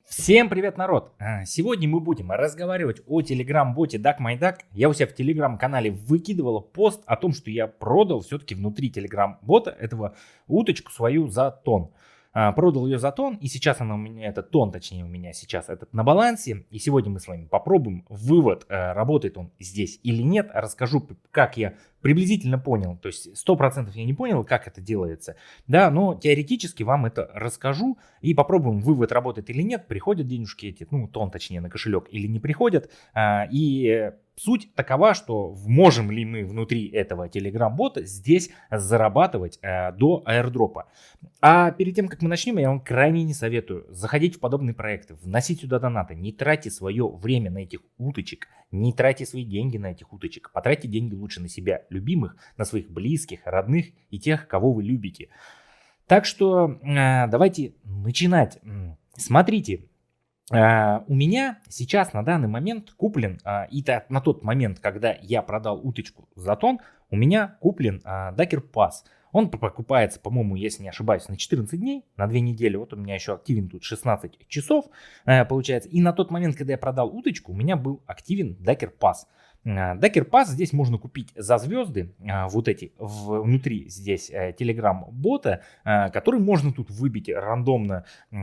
Всем привет, народ! Сегодня мы будем разговаривать о телеграм-боте DuckMyDuck. Я у себя в телеграм-канале выкидывал пост о том, что я продал все-таки внутри телеграм-бота этого уточку свою за тон. Продал ее за тон, и сейчас она у меня, этот тон, точнее у меня сейчас этот на балансе. И сегодня мы с вами попробуем вывод, работает он здесь или нет. Расскажу, как я приблизительно понял. То есть 100% я не понял, как это делается. Да, но теоретически вам это расскажу. И попробуем, вывод работает или нет. Приходят денежки эти, ну тон точнее на кошелек или не приходят. И суть такова, что можем ли мы внутри этого телеграм-бота здесь зарабатывать до аирдропа. А перед тем, как мы начнем, я вам крайне не советую заходить в подобные проекты, вносить сюда донаты, не тратьте свое время на этих уточек, не тратьте свои деньги на этих уточек, потратьте деньги лучше на себя любимых, на своих близких, родных и тех, кого вы любите. Так что давайте начинать. Смотрите. У меня сейчас на данный момент куплен, и на тот момент, когда я продал уточку за тон, у меня куплен Ducker Pass. Он покупается, по-моему, если не ошибаюсь, на 14 дней, на 2 недели. Вот у меня еще активен тут 16 часов, получается. И на тот момент, когда я продал уточку, у меня был активен Ducker Pass. Ducker Pass здесь можно купить за звезды, вот эти внутри здесь телеграм-бота, который можно тут выбить рандомно у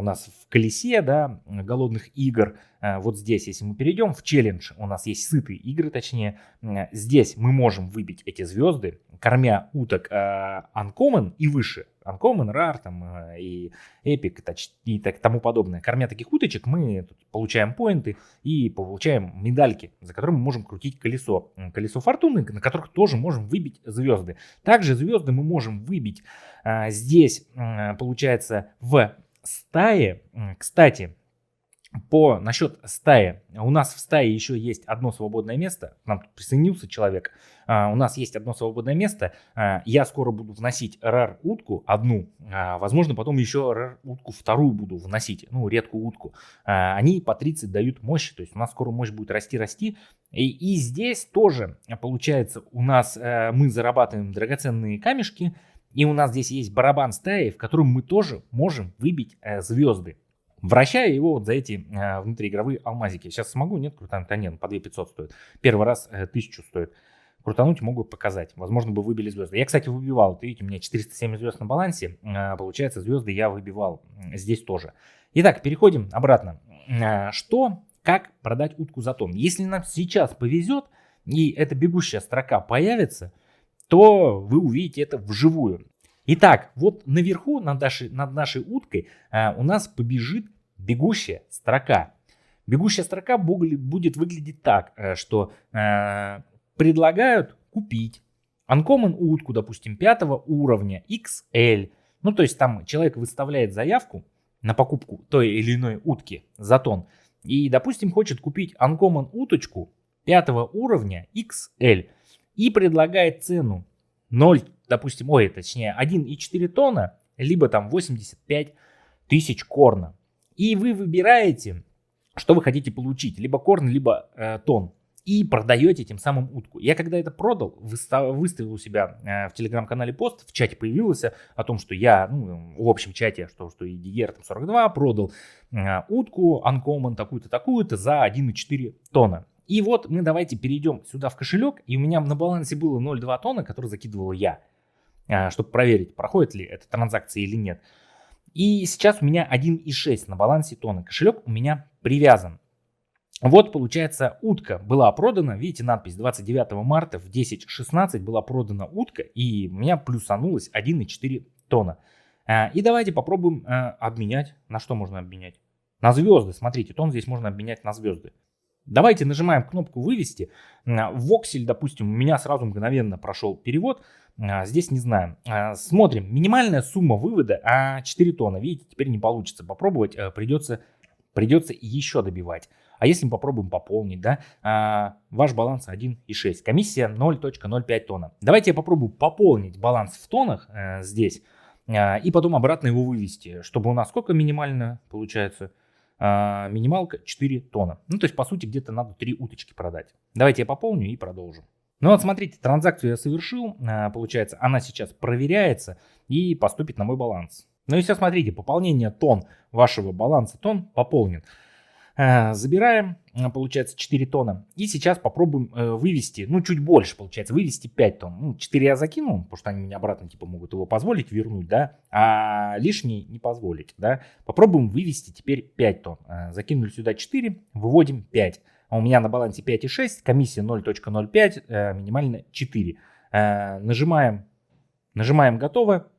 нас в колесе, да, голодных игр. Вот здесь, если мы перейдем в челлендж, у нас есть сытые игры, точнее, здесь мы можем выбить эти звезды, кормя уток Uncommon и выше. Uncommon, Rare там, и Epic и тому подобное. Кормя таких уточек, мы тут получаем поинты и получаем медальки, за которые мы можем крутить колесо. Колесо фортуны, на которых тоже можем выбить звезды. Также звезды мы можем выбить здесь, получается, в стае. Кстати, насчет стаи. У нас в стае еще есть одно свободное место. К нам тут присоединился человек. У нас есть одно свободное место. Я скоро буду вносить рар утку одну. Возможно, потом еще рар утку вторую буду вносить. Ну, редкую утку. Они по 30 дают мощь. То есть у нас скоро мощь будет расти. И здесь тоже, получается, у нас мы зарабатываем драгоценные камешки. И у нас здесь есть барабан стаи, в котором мы тоже можем выбить звезды. Вращая его вот за эти внутриигровые алмазики. Сейчас смогу, нет, крутануть, нет, по 2500 стоит. Первый раз 1000 стоит. Крутануть могу показать. Возможно, бы выбили звезды. Я, кстати, выбивал. Видите, у меня 407 звезд на балансе. Получается, звезды я выбивал здесь тоже. Итак, переходим обратно. Как продать утку за тон? Если нам сейчас повезет, и эта бегущая строка появится, то вы увидите это вживую. Итак, вот наверху над нашей уткой у нас побежит бегущая строка. Бегущая строка будет выглядеть так, что предлагают купить Uncommon утку, допустим, 5 уровня XL. Ну, то есть там человек выставляет заявку на покупку той или иной утки за тон. И, допустим, хочет купить Uncommon уточку 5 уровня XL. И предлагает цену 0, допустим, точнее 1,4 тонна, либо там 85 тысяч корна. И вы выбираете, что вы хотите получить, либо корн, либо тон. И продаете тем самым утку. Я когда это продал, выставил у себя в телеграм-канале пост, в чате появился о том, что я, в общем чате, что и EDR 42 продал утку Uncommon такую-то за 1,4 тонна. И вот мы давайте перейдем сюда в кошелек, и у меня на балансе было 0,2 тонна, который закидывал я, чтобы проверить, проходит ли эта транзакция или нет. И сейчас у меня 1,6 на балансе тонны. Кошелек у меня привязан. Вот получается, утка была продана, видите надпись 29 марта в 10:16 была продана утка, и у меня плюсанулось 1,4 тонна. И давайте попробуем обменять. На что можно обменять? На звезды, смотрите, тон здесь можно обменять на звезды. Давайте нажимаем кнопку «Вывести». В Воксель, допустим, у меня сразу мгновенно прошел перевод. Здесь не знаю. Смотрим. Минимальная сумма вывода 4 тонны. Видите, теперь не получится попробовать. Придется еще добивать. А если мы попробуем пополнить, да, ваш баланс 1,6. Комиссия 0,05 тонна. Давайте я попробую пополнить баланс в тоннах здесь. И потом обратно его вывести. Чтобы у нас сколько минимально получается? Минималка 4 тонна. Ну, то есть, по сути, где-то надо 3 уточки продать. Давайте я пополню и продолжим. Ну вот смотрите, транзакцию я совершил. Получается, она сейчас проверяется и поступит на мой баланс. Ну и все, смотрите, пополнение тонн вашего баланса тонн пополнен. Забираем, получается, 4 тонна. И сейчас попробуем вывести, ну, чуть больше, получается, вывести 5 тонн. Ну, 4 я закинул, потому что они мне обратно, типа, могут его позволить вернуть, да, а лишний не позволить, да. Попробуем вывести теперь 5 тонн. Закинули сюда 4, выводим 5. А у меня на балансе 5,6, комиссия 0.05, минимально 4. Нажимаем готово.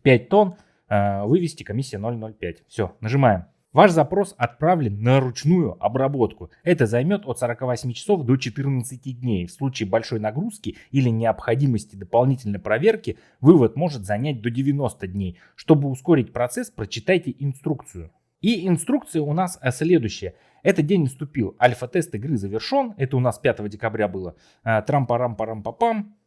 5 тонн, вывести, комиссия 0.05. Все, нажимаем. Ваш запрос отправлен на ручную обработку. Это займет от 48 часов до 14 дней. В случае большой нагрузки или необходимости дополнительной проверки вывод может занять до 90 дней. Чтобы ускорить процесс, прочитайте инструкцию. И инструкция у нас следующая. Этот день наступил. Альфа-тест игры завершен. Это у нас 5 декабря было. Трам-парам-парам-папам.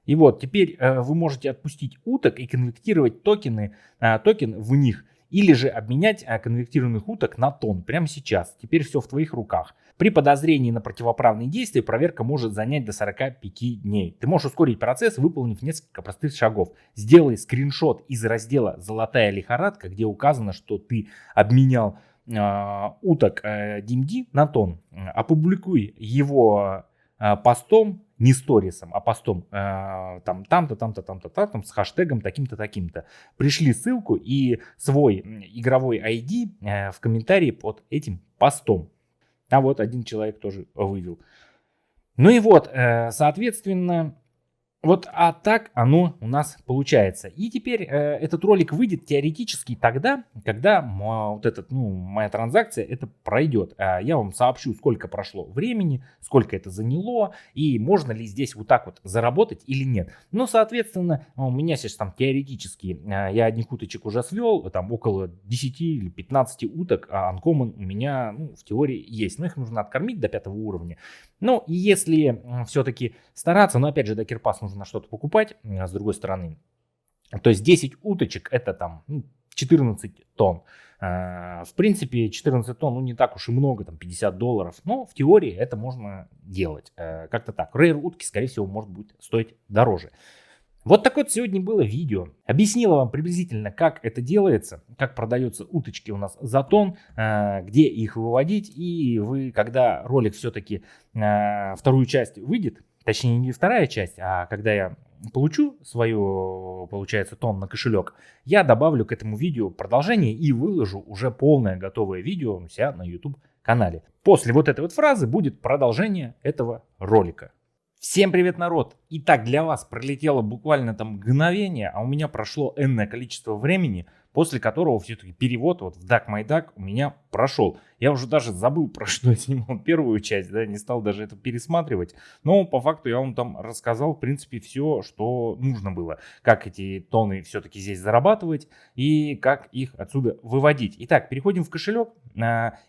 И вот теперь вы можете отпустить уток и конвертировать токен в них. Или же обменять конвертированных уток на тонн прямо сейчас. Теперь все в твоих руках. При подозрении на противоправные действия проверка может занять до 45 дней. Ты можешь ускорить процесс, выполнив несколько простых шагов. Сделай скриншот из раздела «Золотая лихорадка», где указано, что ты обменял уток DMD на тонн. Опубликуй его постом, не сторисом, а постом там с хэштегом таким-то, таким-то. Пришли ссылку и свой игровой ID в комментарии под этим постом. А вот один человек тоже вывел. Ну и вот, соответственно, вот так оно у нас получается. И теперь этот ролик выйдет теоретически тогда, когда моя транзакция это пройдет. Я вам сообщу, сколько прошло времени, сколько это заняло и можно ли здесь вот так вот заработать или нет. Ну, соответственно, у меня сейчас там теоретически, я одних уточек уже свел, там около 10 или 15 уток, а Uncommon у меня в теории есть. Но их нужно откормить до 5 уровня. Ну, и если все-таки стараться, но опять же, до Кирпас нужно что-то покупать, с другой стороны. То есть 10 уточек это там 14 тонн. В принципе, 14 тонн, не так уж и много, там $50. Но в теории это можно делать. Как-то так. Рейр утки, скорее всего, может быть стоить дороже. Вот такое вот сегодня было видео. Объяснила вам приблизительно, как это делается, как продаются уточки у нас за тонн, где их выводить. И вы, когда ролик все-таки вторую часть выйдет, точнее не вторая часть, а когда я получу свою, получается, тонн на кошелек, я добавлю к этому видео продолжение и выложу уже полное готовое видео у себя на YouTube канале. После вот этой вот фразы будет продолжение этого ролика. Всем привет, народ! Итак, для вас пролетело буквально там мгновение, а у меня прошло энное количество времени, после которого все-таки перевод вот в Duck My Duck у меня прошел. Я уже даже забыл, про что я снимал первую часть, да, не стал даже это пересматривать. Но по факту я вам там рассказал, в принципе, все, что нужно было. Как эти тонны все-таки здесь зарабатывать и как их отсюда выводить. Итак, переходим в кошелек.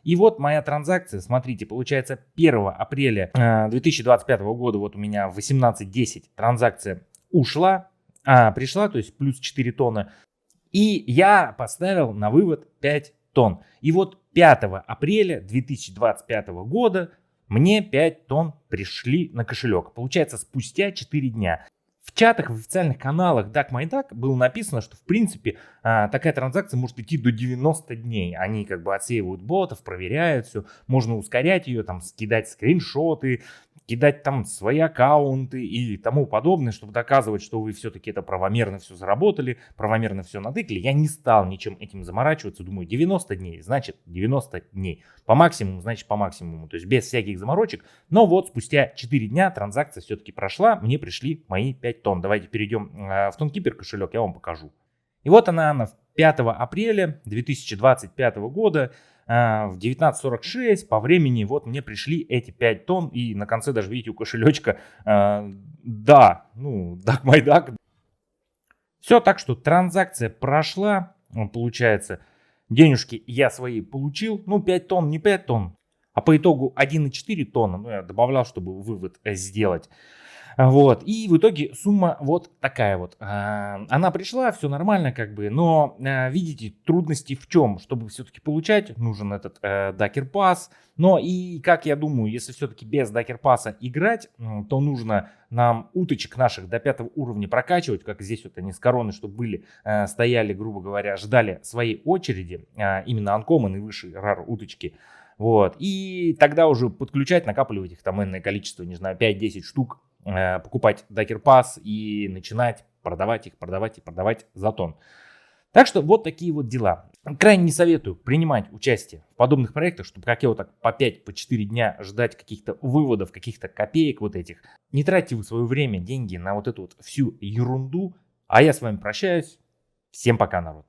И вот моя транзакция, смотрите, получается 1 апреля 2025 года, вот у меня в 18:10 транзакция пришла, то есть плюс 4 тонны. И я поставил на вывод 5 тонн. И вот 5 апреля 2025 года мне 5 тонн пришли на кошелек. Получается, спустя 4 дня. В чатах, в официальных каналах Duck My Duck было написано, что в принципе такая транзакция может идти до 90 дней. Они как бы отсеивают ботов, проверяют все. Можно ускорять ее, там скидать скриншоты, кидать там свои аккаунты и тому подобное, чтобы доказывать, что вы все-таки это правомерно все заработали, правомерно все натыкали. Я не стал ничем этим заморачиваться. Думаю, 90 дней, значит 90 дней. По максимуму, значит по максимуму. То есть без всяких заморочек. Но вот спустя 4 дня транзакция все-таки прошла. Мне пришли мои 5 тонн. Давайте перейдем в TonKeeper кошелек, я вам покажу. И вот она 5 апреля 2025 года. В 19:46 по времени вот мне пришли эти 5 тонн. И на конце даже, видите, у кошелечка Duck My Duck. Все, так что транзакция прошла. Получается, денежки я свои получил. 5 тонн, не 5 тонн. А по итогу 1,4 тонны. Я добавлял, чтобы вывод сделать. Вот, и в итоге сумма вот такая вот. Она пришла, все нормально как бы, но, видите, трудности в чем? Чтобы все-таки получать, нужен этот Docker Pass. Но и, как я думаю, если все-таки без Docker Pass играть, то нужно нам уточек наших до 5 уровня прокачивать, как здесь вот они с короны, чтобы были, стояли, грубо говоря, ждали своей очереди, именно Uncommon и выше RAR уточки. Вот, и тогда уже подключать, накапливать их там энное количество, не знаю, 5-10 штук, покупать Docker Pass и начинать продавать их, продавать и продавать за тон. Так что вот такие вот дела. Крайне не советую принимать участие в подобных проектах, чтобы как я вот так по 5-4 дня ждать каких-то выводов, каких-то копеек вот этих. Не тратьте вы свое время, деньги на вот эту вот всю ерунду. А я с вами прощаюсь. Всем пока, народ.